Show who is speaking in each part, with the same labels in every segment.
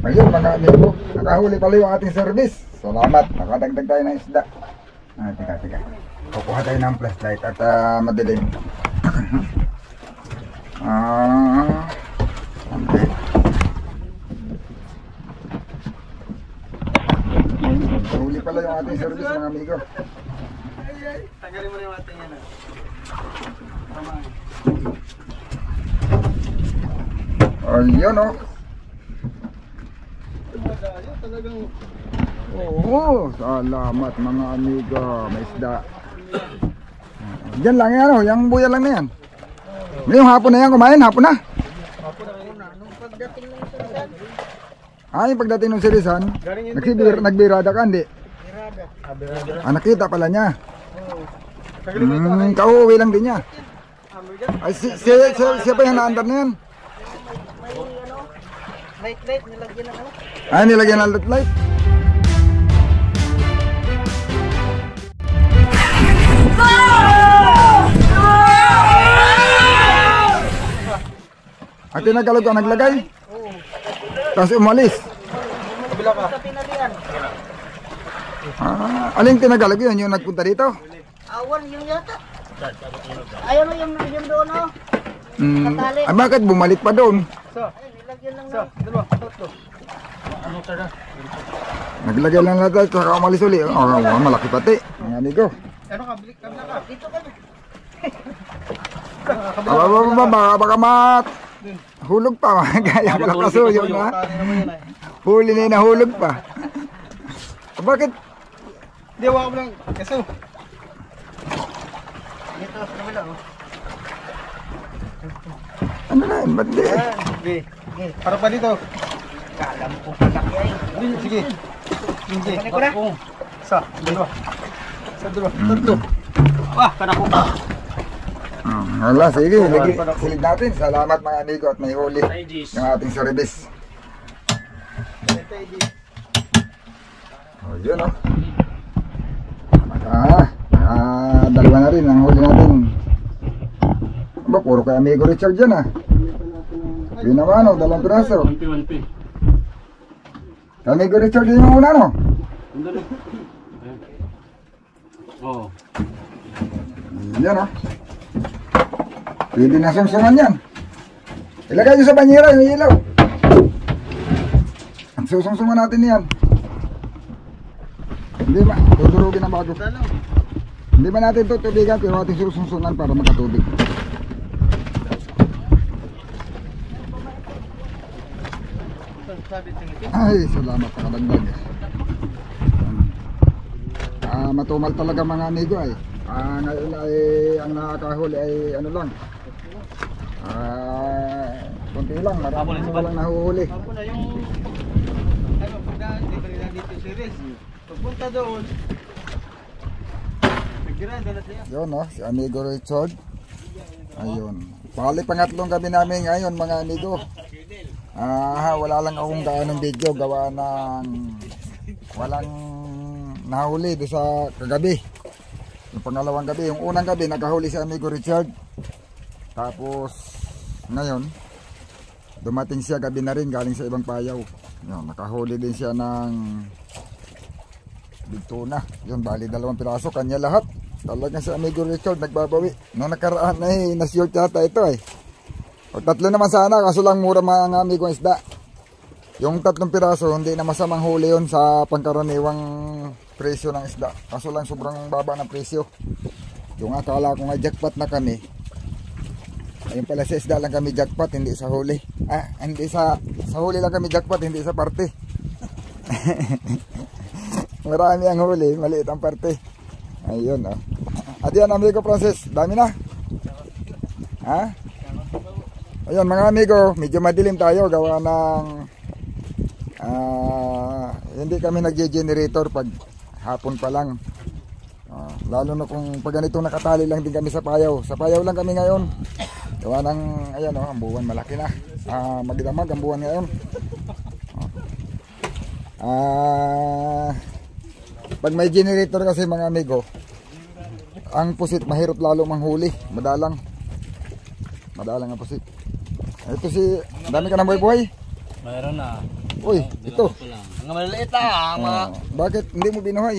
Speaker 1: Ayun mga amigo, nakahuli pala yung ating service. Salamat, nakadagdag tayo ng isda. Teka. Kukuha tayo ng flashlight at madilim. Okay. Nakahuli pala yung ating service mga amigo.
Speaker 2: Tanggalin mo na yung ating yan.
Speaker 1: Ayun o. Oo, salamat mga amigo, may isda. Diyan lang yan o, yung buya lang na yan. Ngayong hapon na yan, kumain, hapon na. Yung pagdating ng Sirisan, nagbirada ka, hindi? Nakita pala niya. Kauwi lang din niya. Ay, siya pa yung naandar na yan.
Speaker 2: Light, nilagyan ng ano?
Speaker 1: Nilagyan ng light. At tinagalog ka naglagay? Oo. Tapos umalis?
Speaker 2: Kabila ka. Sa pinalian.
Speaker 1: Aling tinagalog yun? Yung nagpunta dito?
Speaker 2: Awan yung yata. Ayaw mo yung doon o.
Speaker 1: Bakit bumalik pa doon?
Speaker 2: Nilagyan lang na. Dalawa, tatlo.
Speaker 1: Naglagay lang natin saka umalis uli. Malaki pati. Mga amigo.
Speaker 2: Ano ka? Balik ka na. Dito ka na.
Speaker 1: Baka hulog pa. Gaya pala kasuyo na. Huli na nahulog pa. Bakit?
Speaker 2: Hindi, wala ko lang. Kaso. Dito sa kabila o.
Speaker 1: Ano na yun? Ba't di?
Speaker 2: Sige. Para pa dito. Kalam ko palaki ay. Sige. Sige. Balik ko na. Isa. Dalawa. Tatlo. Kana ko.
Speaker 1: Wala, sige. Silid natin. Salamat mga amigo at may huli yung ating service. Yun o. Dalawa na rin ang huli natin. Puro kay amigo Richard dyan Yun naman o, 2 piraso. Amigo Richard yun yung una no? Oo. Yan o. Pwede na sumsungan yan. Ilagay nyo sa banyera yung ilaw. At susungsungan natin yan. Hindi ba? Tudurugin ang bago. Hindi ba natin tutubigan pero ating susungsungan para makatubig. Ay, salamat sa kadagdag. Matumal talaga mga amigo ay. Ngayon ay ang nakakahuli ay ano lang. Kunti lang, marami lang nahuhuli.
Speaker 2: Pagpunta doon.
Speaker 1: Yun si amigo Richard. Ayun. Bali pangatlong gabi namin ngayon mga amigo. Wala lang akong gaanong video gawa ng walang nahuli doon sa kagabi. Yung pangalawang gabi, yung unang gabi nakahuli si amigo Richard. Tapos ngayon dumating siya gabi na rin galing sa ibang payaw. Yun, nakahuli din siya ng big tuna. Yun, bali 2 piraso kanya lahat. Talaga si amigo Richard nagbabawi. Noong nakaraan ay na-short yata ito O 3 naman sana, kaso lang mura mga amigo isda. Yung 3 piraso, hindi na masamang huli yun sa pangkaraniwang presyo ng isda. Kaso lang sobrang baba ng presyo. Yung akala ko nga jackpot na kami. Ayun pala sa isda lang kami jackpot, hindi sa huli. Hindi sa huli lang kami jackpot, hindi sa parte. Marami ang huli, maliit ang parte. Ayun At yan amigo Francis, dami na. Ayun mga amigo, medyo madilim tayo gawa ng hindi kami nagge-generator pag hapon pa lang. Lalo na kung pag ganito nakatali lang din kami sa payaw. Sa payaw lang kami ngayon. Gawa ng ayan ang buwan malaki na. Magdamag ang buwan ngayon. Pag may generator kasi mga amigo, ang pusit mahirap lalo manghuli, madalang ang pusit. Ito si, dami ka ng buhay-buhay.
Speaker 2: Mayroon na.
Speaker 1: Uy, ito.
Speaker 2: Mga maliliit lang. Mga
Speaker 1: Bakit hindi mo binuhay?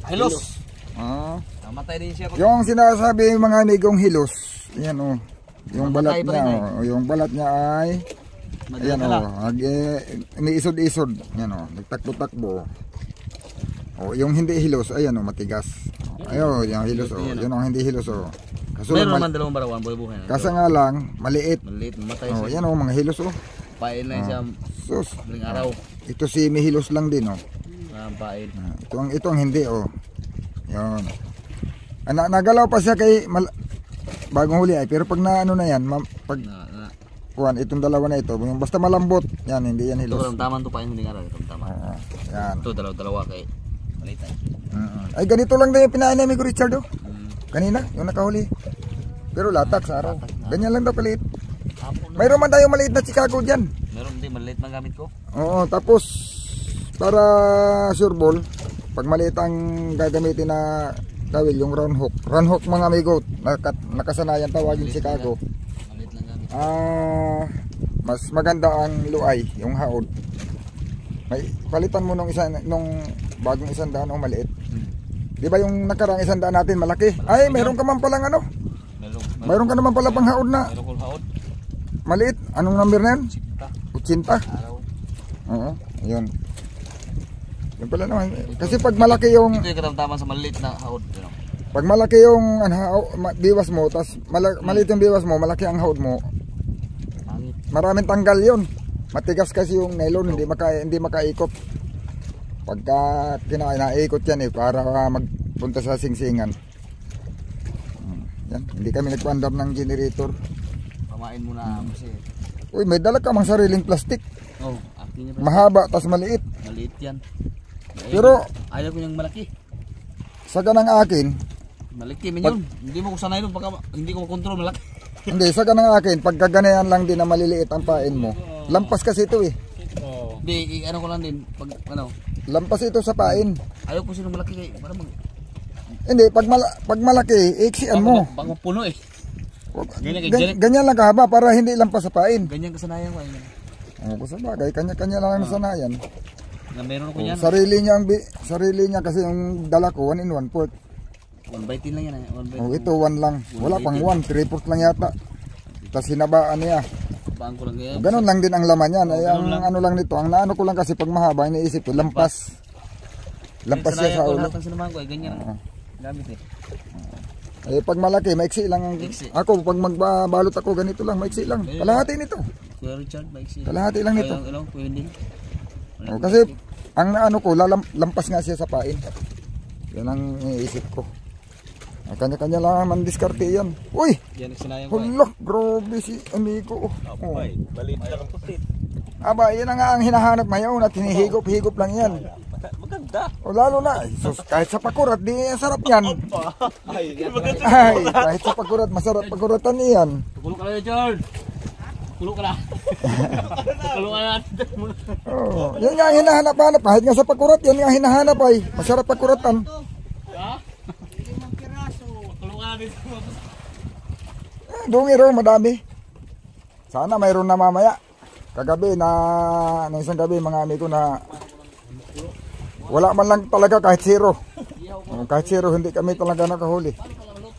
Speaker 2: hilos.
Speaker 1: Ah,
Speaker 2: Namatay din siya.
Speaker 1: yung sinasabi yung mga amigong hilos, yan oh. Yung balat
Speaker 2: Namatay pa
Speaker 1: niya,
Speaker 2: rin,
Speaker 1: oh. Yung balat niya ay, ayan
Speaker 2: Madala.
Speaker 1: oh, umiisod-isod. Yan oh, nagtakbo-takbo. Oh, yung hindi hilos, ayan oh, matigas. Ayun, yung hilos oh, yun ang hindi hilos oh. Kaso
Speaker 2: Meron
Speaker 1: lang,
Speaker 2: naman dalawang barawan, buhay-buhay na.
Speaker 1: kasi nga lang, maliit.
Speaker 2: Maliit, mamatay
Speaker 1: Oh,
Speaker 2: siya.
Speaker 1: yan oh, mga hilos oh.
Speaker 2: Pain na siya
Speaker 1: Sus,
Speaker 2: maling araw.
Speaker 1: ito si mihilos lang din oh.
Speaker 2: Pain.
Speaker 1: Ito ang hindi oh. Yan. Nagalaw pa siya kay bagong huli ay, pero pag naano na yan, pag kuhan itong dalawa na ito, yung basta malambot, yan hindi yan
Speaker 2: Ito
Speaker 1: hilos.
Speaker 2: taman to pain maling araw. Ito tama.
Speaker 1: Yan.
Speaker 2: Ito dalawa kay malitan.
Speaker 1: Ay ganito lang din yung pinain ni Amigo Richard oh. Kanina, yung nakahuli. Pero latak sa araw. Ganyan lang daw kaliit. Mayroon man tayo maliit na Chicago dyan.
Speaker 2: Meron din maliit man gamit ko.
Speaker 1: Oo, tapos para sure ball, pag maliit ang gagamitin na tawil, yung round hook. Round hook mga amigo, nakasanayan tawagin Chicago.
Speaker 2: Maliit lang gamit.
Speaker 1: Mas maganda ang luay, yung haod. May palitan mo nung bagong 100 o maliit. Di ba yung nakarang 100 natin malaki? Ay, meron ka man palang ano? Mayroon ka naman pala pang haod na
Speaker 2: Meron kong haod.
Speaker 1: maliit. Anong number na yan? 80.
Speaker 2: Araw.
Speaker 1: Oo, yun. Yun pala naman. Kasi pag malaki yung
Speaker 2: Ito yung katamtaman sa maliit na haod. You know?
Speaker 1: pag malaki yung biwas mo, tas maliit yung biwas mo, malaki ang haod mo,
Speaker 2: Pangit.
Speaker 1: maraming tanggal yun. Matigas kasi yung nylon, hindi makaikot. Pagka naikot yan eh, para magpunta sa singsingan. Yan, hindi kami nagpandar ng generator.
Speaker 2: Pamain mo na kasi.
Speaker 1: Uy, may dala ka mang sariling plastic.
Speaker 2: Oh, akin niya.
Speaker 1: Mahaba, tas maliit.
Speaker 2: Maliit yan.
Speaker 1: Pero
Speaker 2: Ayaw ko yung malaki.
Speaker 1: sa ganang akin,
Speaker 2: Malaki man yun. Hindi mo ko sanay nun. Baka hindi ko makontrol malaki.
Speaker 1: hindi, sa ganang akin, pag kaganayan lang din na maliliit ang pain mo, lampas kasi ito eh.
Speaker 2: Hindi, ano ko lang din. Pag ano.
Speaker 1: Lampas ito sa pain.
Speaker 2: Ayaw ko sino malaki kay. Para mag.
Speaker 1: Hindi, pag malaki, iksian mo.
Speaker 2: Baka mapuno eh.
Speaker 1: Ganyan lang kahaba para hindi lampas sa pain.
Speaker 2: Ganyan kasanayan ko.
Speaker 1: Kung sa bagay, kanya-kanya lang ang nasanayan.
Speaker 2: Na meron ko yan.
Speaker 1: Sarili niya kasi yung dala ko, 1 in 1 port.
Speaker 2: 1 by 10 lang yan. 1 by
Speaker 1: Ito 1 lang. Wala pang 1, 3 port lang yata. Tapos hinabaan niya.
Speaker 2: Baan ko lang yan.
Speaker 1: Ganon lang din ang laman yan. Ay, ang ano lang nito, ang naano ko lang kasi pag mahaba, iniisip ko, lampas. Lampas siya sa ulo.
Speaker 2: Lahat ng sinamahan ko ay ganyan ang gamit eh.
Speaker 1: Eh, pag malaki, maiksi lang. Ako, pag magbabalot ako, ganito lang, maiksi lang. Kalahati nito.
Speaker 2: Kuya Richard, maiksi.
Speaker 1: Kalahati lang nito.
Speaker 2: Kuya din.
Speaker 1: Kasi, ang ano ko, lampas nga siya sa pain. Yan ang iniisip ko. Kanya-kanya lang man diskarte yan. Uy!
Speaker 2: Yan sinayang ko.
Speaker 1: Hulak, grabe si amigo.
Speaker 2: Balit lang ang pusit.
Speaker 1: Aba, yan na nga ang hinahanap ngayon at hinihigop-higop lang yan.
Speaker 2: Maganda.
Speaker 1: O lalo na, sus, kahit sa pakurat, di sarap yan.
Speaker 2: Ay,
Speaker 1: Ay, kahit sa pakurat, masarap pakuratan yan.
Speaker 2: Kulong ka na, Richard. Kulong ka na. Kulong ka na.
Speaker 1: Oh, yan nga ang hinahanap-hanap. Kahit nga sa pakurat, yan nga ang hinahanap ay. Masarap pakuratan.
Speaker 2: Ha? Kulong ka na dito.
Speaker 1: Dungi raw, madami. Sana mayroon na mamaya. Kagabi na isang gabi mga amigo na wala man lang talaga kahit zero. Kahit zero, hindi kami talaga nakahuli.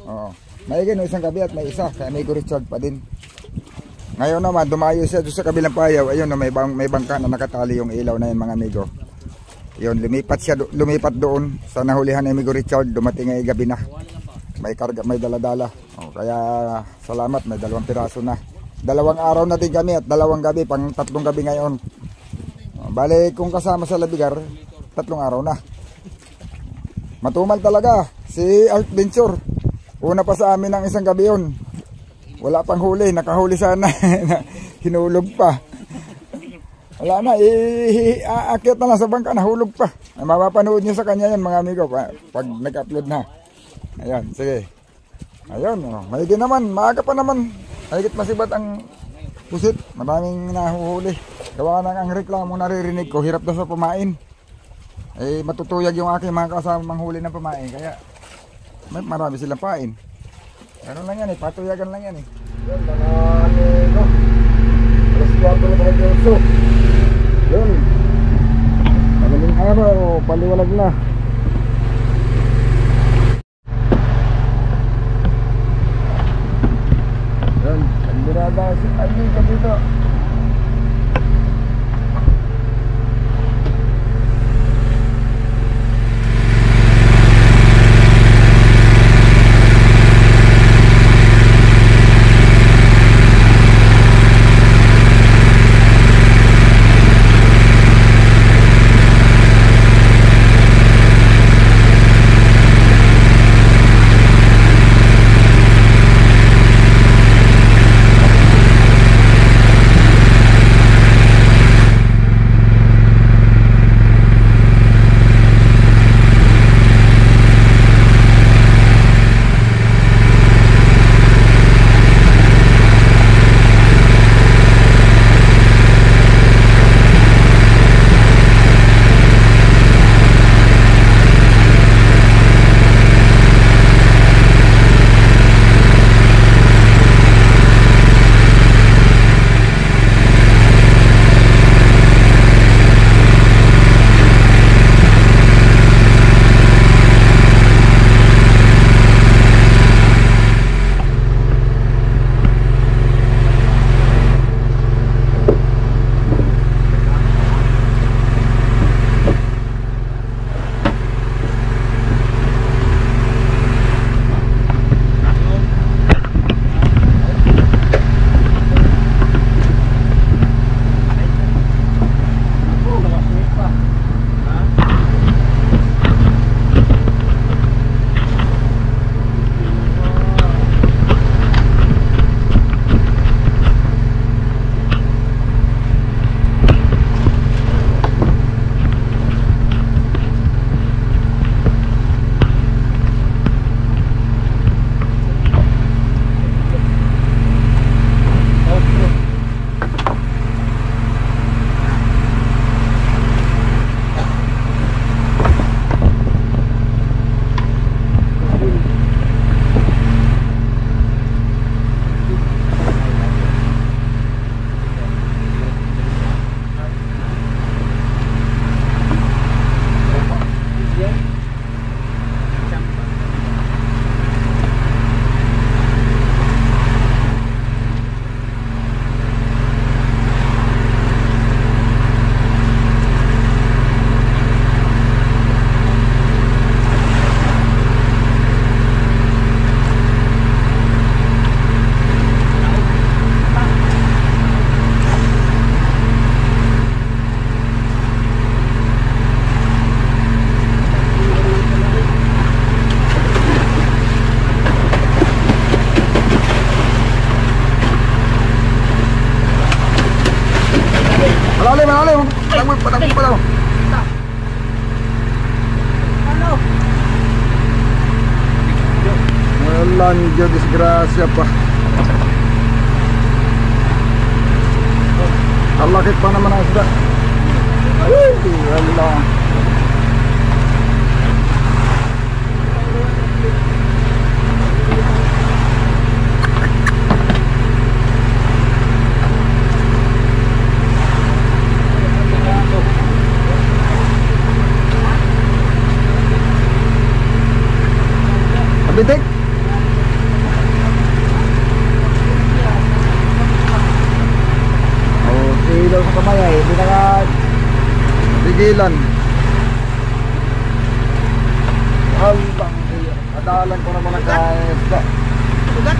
Speaker 1: Oo. Maigay no isang gabi at may isa, kay amigo Richard pa din. Ngayon naman, dumayo siya doon sa kabilang payaw. Ayun, may bangka na nakatali yung ilaw na yun mga amigo. Yun, lumipat doon sa nahulihan ni amigo Richard. Dumating ay gabi na. May karga, may daladala. Kaya salamat, may 2 piraso na. 2 araw na din kami at 2 gabi, pang 3 gabi ngayon. Bale, kung kasama sa Labigar, 3 araw na. Matumal talaga si Art Venture. Una pa sa amin ng isang gabi yun. Wala pang huli, nakahuli sana. Hinulog pa. Wala na, aakyat na lang sa bangka, nahulog pa. Mapapanood nyo sa kanya yan mga amigo pag nag-upload na. Ayan, sige. Ayun, maigi naman, maaga pa naman. Mahigit masibat ang pusit. Maraming nahuhuli. Gawa na ang reklamo naririnig ko, hirap daw sa pamain. Eh, matutuyag yung aking mga kasamang huli ng pamain. Kaya, marami silang pain. Ano lang yan eh, patuyagan lang yan eh. Yan, mga amigo. Alas 4 na paliwanag na. Yan, pagmirada si Alika dito. Malalim. Patang mo. Wala niyo disgrasya pa. Alakit pa naman ang isda. Wala. Bitik. Okay daw sa kamay ay hindi na tigilan. Hambang adalan ko naman nagkaisda.
Speaker 2: Sugat.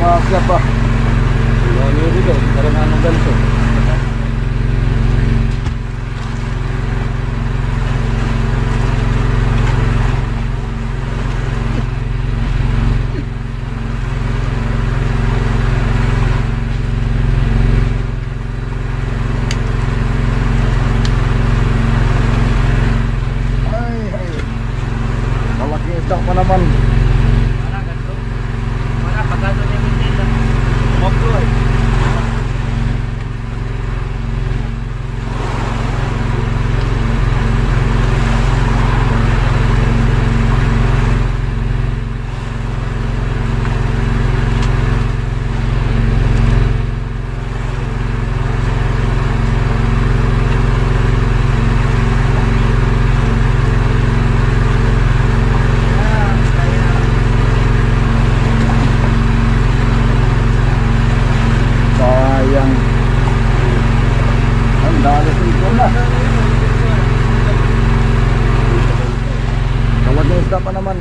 Speaker 1: Masya pa.
Speaker 2: Ano dito? Parang anong ganito.
Speaker 1: Malaki pa naman. Dali ito na. Talagang isda pa naman.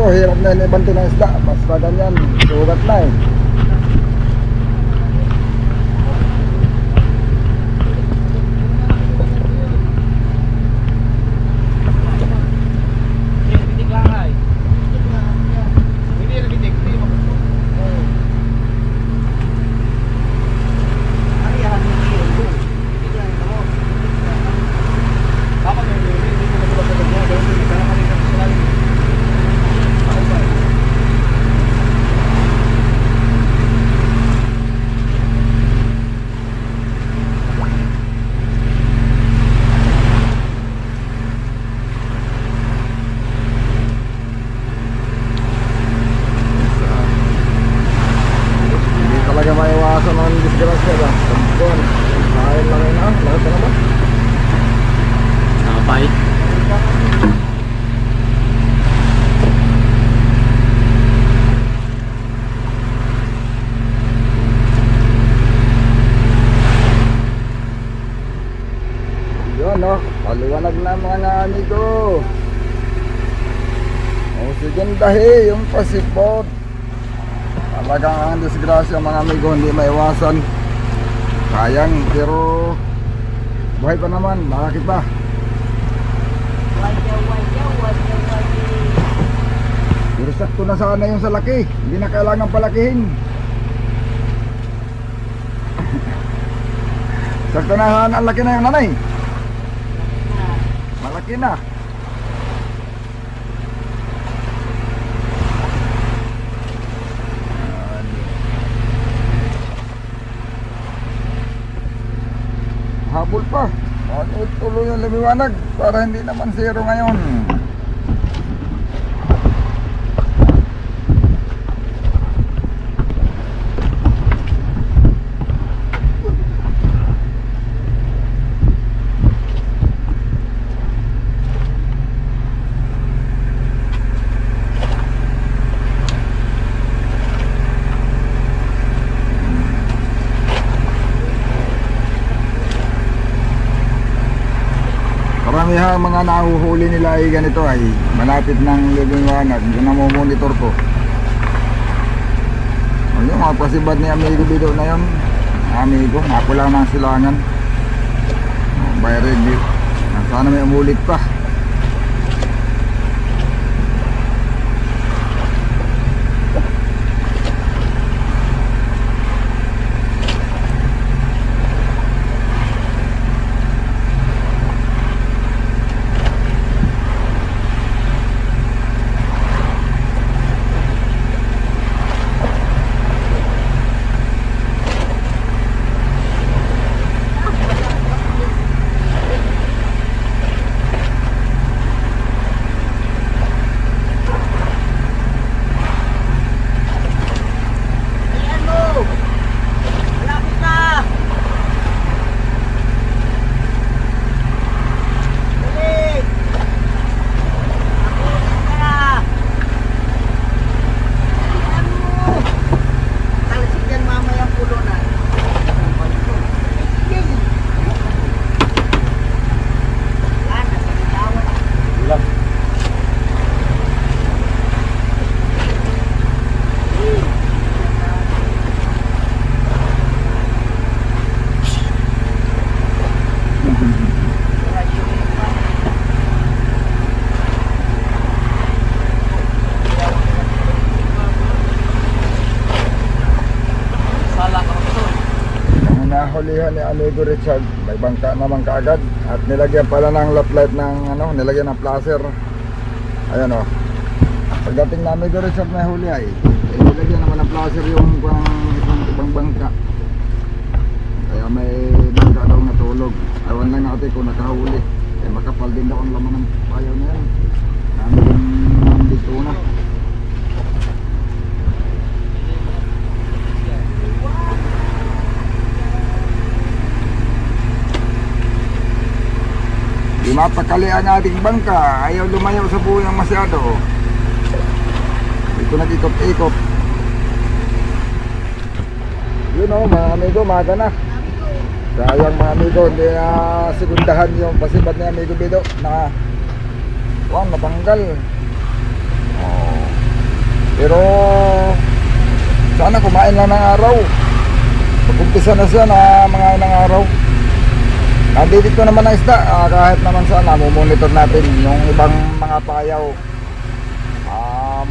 Speaker 1: Hirap na yung ibanto ng isda, basta ganyan, sugat na eh. Paliwanag na mga amigo. O sigandahi yung pasipot. Talagang ang disgrasya mga amigo, hindi maiwasan. Sayang, pero buhay pa naman, bakit ba? Pero sakto na sana yung sa laki, hindi na kailangan palakihin. Sakto na sana ang laki na yung nanay. Malaki na. Habol pa. Tuloy yung lumiwanag para hindi naman zero ngayon. Karamihan mga nahuhuli nila ay ganito ay malapit ng liwanag, yun ang monitor ko. O yung mga pasibad ni amigo Bido na yun, amigo, napula ng silangan. By review, sana may umulit pa. nahulihan ni Amigo Richard, may bangka naman kaagad at nilagyan pala ng lot light ng ano, nilagyan ng placer. Ayan o. Pagdating na Amigo Richard may huli ay nilagyan naman ng placer yung ibang bangka. Kaya may bangka daw natulog. Awan lang natin kung nakahuli. Eh makapal din daw ang laman ng payaw na yan. Namin dito na. Di mapakali ang ating bangka, ayaw lumayaw sa buhay ng masyado. Dito nag-ikot-ikot. Yun o mga amigo, maga na. Sayang mga amigo, hindi na sekundahan yung pasibad ni Amigo Bido na matanggal. Pero sana kumain lang ng araw. Pag-umpisa na siya na mga ng araw. Nandito naman ang isda, kahit naman sana mumonitor natin yung ibang mga payaw.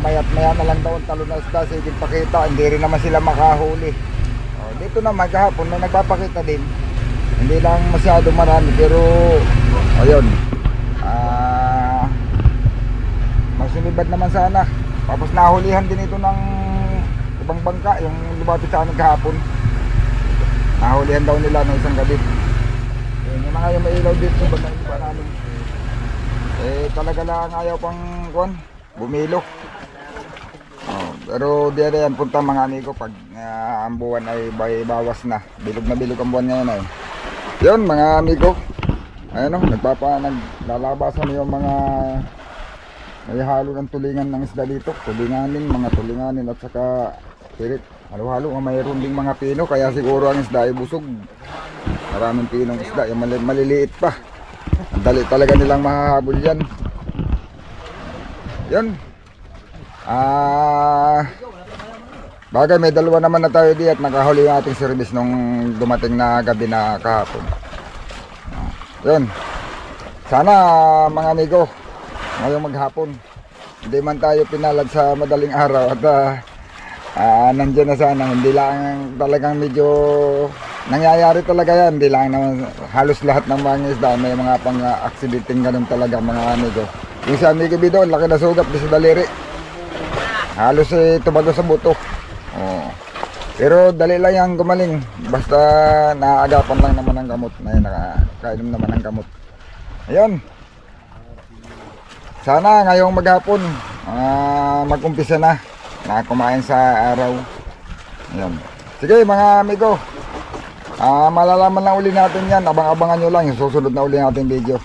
Speaker 1: Mayat maya na lang daw ang talo na isda, sige pakita, hindi rin naman sila makahuli. Dito naman kahapon may nagpapakita din, hindi lang masyado marami pero ayun, masunibad naman sana. Tapos nahulihan din ito ng ibang bangka, yung lumapit sa amin kahapon, nahulihan daw nila ng isang gabi. Yung mga yung may ilaw dito ba namin, talaga lang ayaw pang bumilo. Pero diyan yan punta mga amigo pag ang buwan ay bawas na, bilog ang buwan ngayon ay. Yun mga amigo, ayun o, naglalabasan yung mga may halo ng tulingan ng isda dito, mga tulinganin at saka pirit, halo-halo. Mayroon ding mga pino, kaya siguro ang isda ay busog. Maraming pinong isda, yung maliliit pa. Ang dali talaga nilang mahahabol yan. Yun. Bagay may dalawa naman na tayo di at nakahuli yung ating service nung dumating na gabi na kahapon. Yun. Sana mga amigo, ngayong maghapon, hindi man tayo pinalad sa madaling araw at nandiyan na sana. Hindi lang talagang medyo nangyayari talaga yan, hindi lang naman halos lahat ng mga isda may mga pang-accidenting ganun talaga mga amigo. Yung sa Amigo Bido, laki na sugat di sa daliri, halos tumago sa buto. Pero dali lang yung gumaling, basta naagapan lang naman ng gamot, nakainom naman ng gamot. Ayun, sana ngayong maghapon mag-umpisa na kumain sa araw. Ayun. Sige mga amigo, malalaman lang uli natin yan. Abang-abangan nyo lang yung susunod na uli natin video.